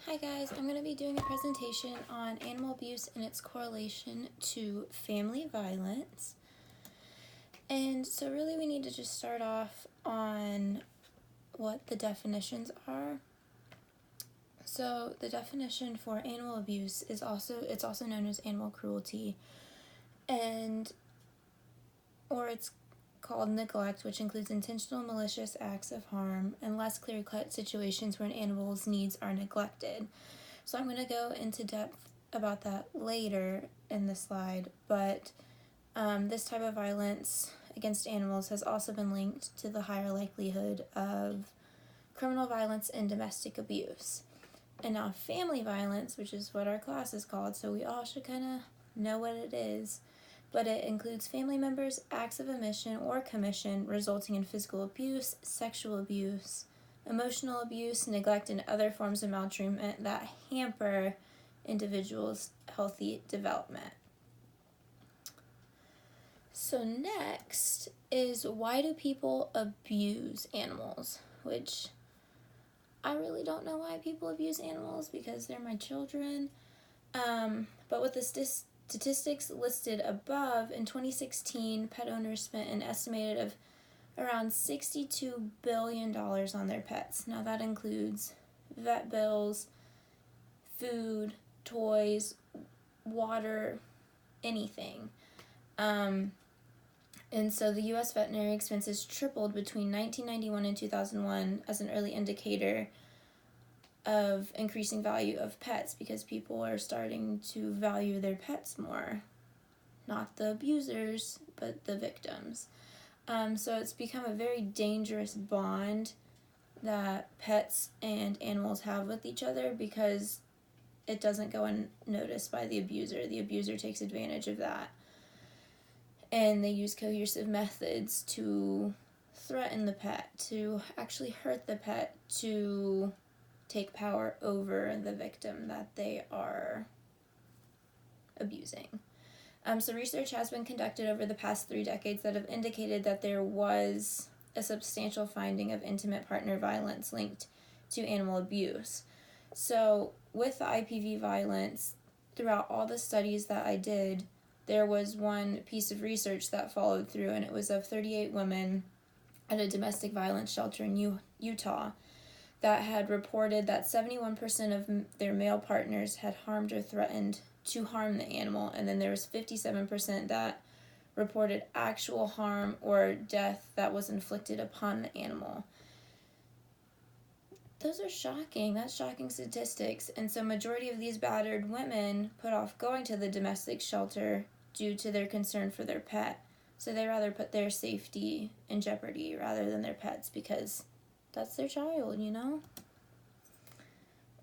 Hi guys, I'm going to be doing a presentation on animal abuse and its correlation to family violence. And so really we need to just start off on what the definitions are. So the definition for animal abuse is also known as animal cruelty, or it's called neglect, which includes intentional malicious acts of harm and less clear-cut situations where an animal's needs are neglected. So I'm going to go into depth about that later in the slide, but this type of violence against animals has also been linked to the higher likelihood of criminal violence and domestic abuse. And now family violence, which is what our class is called, so we all should kind of know what it is, but it includes family members' acts of omission or commission resulting in physical abuse, sexual abuse, emotional abuse, neglect, and other forms of maltreatment that hamper individuals' healthy development. So next is, why do people abuse animals? Which I really don't know why people abuse animals because they're my children. But with the statistics listed above, in 2016, pet owners spent an estimated of around $62 billion on their pets. Now that includes vet bills, food, toys, water, anything. And so the U.S. veterinary expenses tripled between 1991 and 2001 as an early indicator of increasing value of pets because people are starting to value their pets more. Not the abusers, but the victims. So it's become a very dangerous bond that pets and animals have with each other because it doesn't go unnoticed by the abuser. The abuser takes advantage of that. And they use coercive methods to threaten the pet, to actually hurt the pet, to take power over the victim that they are abusing. So research has been conducted over the past 3 decades that have indicated that there was a substantial finding of intimate partner violence linked to animal abuse. So with the IPV violence, throughout all the studies that I did, there was one piece of research that followed through, and it was of 38 women at a domestic violence shelter in Utah that had reported that 71% of their male partners had harmed or threatened to harm the animal, and then there was 57% that reported actual harm or death that was inflicted upon the animal. Those are shocking. That's shocking statistics. And so majority of these battered women put off going to the domestic shelter due to their concern for their pet. So they rather put their safety in jeopardy rather than their pets because that's their child, you know?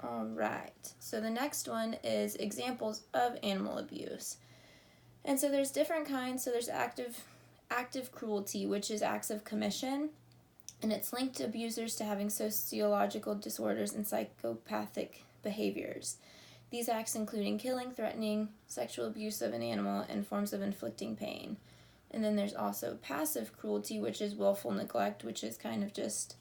All right. So the next one is examples of animal abuse. And so there's different kinds. So there's active cruelty, which is acts of commission, and it's linked abusers to having sociological disorders and psychopathic behaviors. These acts including killing, threatening, sexual abuse of an animal, and forms of inflicting pain. And then there's also passive cruelty, which is willful neglect, which is kind of just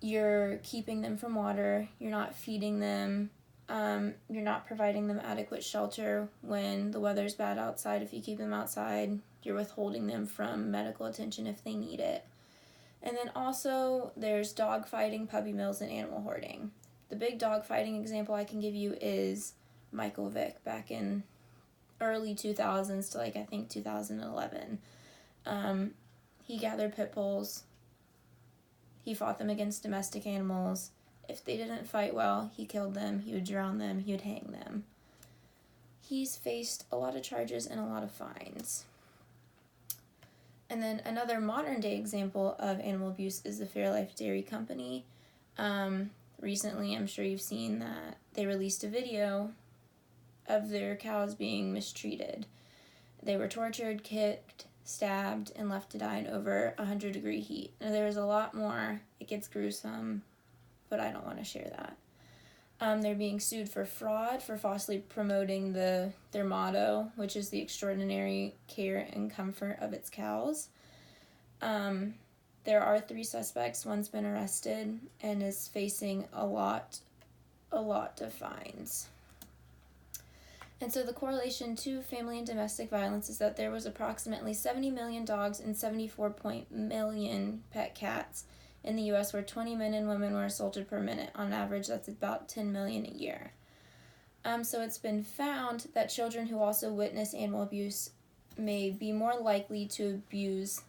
you're keeping them from water, you're not feeding them, you're not providing them adequate shelter when the weather's bad outside. If you keep them outside, you're withholding them from medical attention if they need it. And then also there's dog fighting, puppy mills, and animal hoarding. The big dog fighting example I can give you is Michael Vick back in early 2000s to I think 2011. He gathered pit bulls. He fought them against domestic animals. If they didn't fight well, he killed them, he would drown them, he would hang them. He's faced a lot of charges and a lot of fines. And then another modern day example of animal abuse is the Fairlife Dairy Company. Recently, I'm sure you've seen that they released a video of their cows being mistreated. They were tortured, kicked, stabbed, and left to die in over 100-degree heat. Now, there's a lot more. It gets gruesome, but I don't want to share that. They're being sued for fraud, for falsely promoting their motto, which is the extraordinary care and comfort of its cows. There are 3 suspects. One's been arrested and is facing a lot a lot defines. And so the correlation to family and domestic violence is that there was approximately 70 million dogs and 74 million pet cats in the U.S. where 20 men and women were assaulted per minute. On average, that's about 10 million a year. So it's been found that children who also witness animal abuse may be more likely to abuse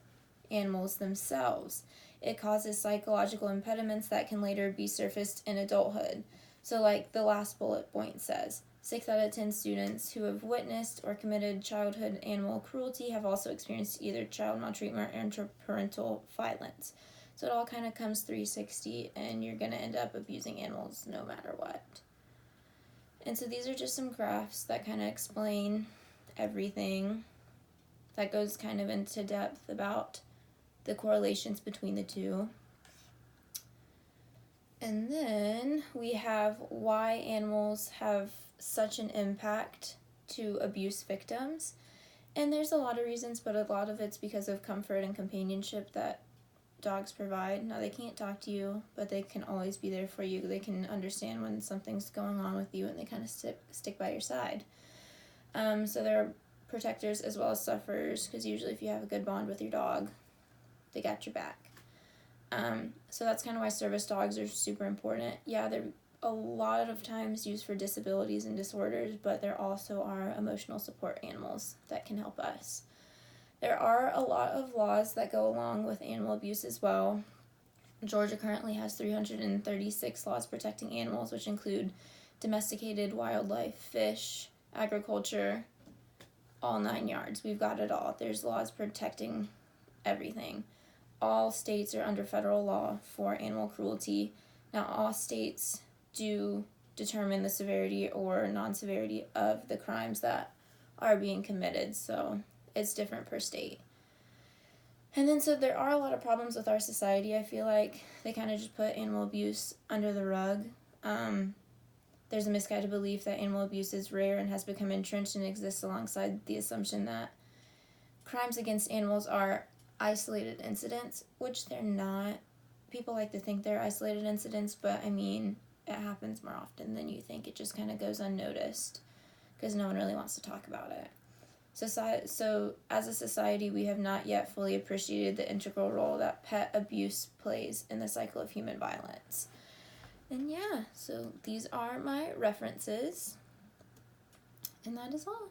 animals themselves. It causes psychological impediments that can later be surfaced in adulthood. So like the last bullet point says, 6 out of 10 students who have witnessed or committed childhood animal cruelty have also experienced either child maltreatment or interparental violence. So it all kind of comes 360, and you're going to end up abusing animals no matter what. And so these are just some graphs that kind of explain everything. That goes kind of into depth about the correlations between the two. And then we have why animals have such an impact to abuse victims. And there's a lot of reasons, but a lot of it's because of comfort and companionship that dogs provide. Now, they can't talk to you, but they can always be there for you. They can understand when something's going on with you, and they kind of stick by your side. So they're protectors as well as sufferers, because usually if you have a good bond with your dog, they got your back. So that's kind of why service dogs are super important. Yeah, they're a lot of times used for disabilities and disorders, but there also are emotional support animals that can help us. There are a lot of laws that go along with animal abuse as well. Georgia currently has 336 laws protecting animals, which include domesticated wildlife, fish, agriculture, all 9 yards. We've got it all. There's laws protecting everything. All states are under federal law for animal cruelty. Now, all states do determine the severity or non-severity of the crimes that are being committed, so it's different per state. And then so there are a lot of problems with our society. I feel like they kind of just put animal abuse under the rug. There's a misguided belief that animal abuse is rare and has become entrenched and exists alongside the assumption that crimes against animals are isolated incidents, which they're not. People like to think they're isolated incidents, but I mean, it happens more often than you think. It just kind of goes unnoticed because no one really wants to talk about it. So as a society, we have not yet fully appreciated the integral role that pet abuse plays in the cycle of human violence. And yeah, so these are my references, and that is all.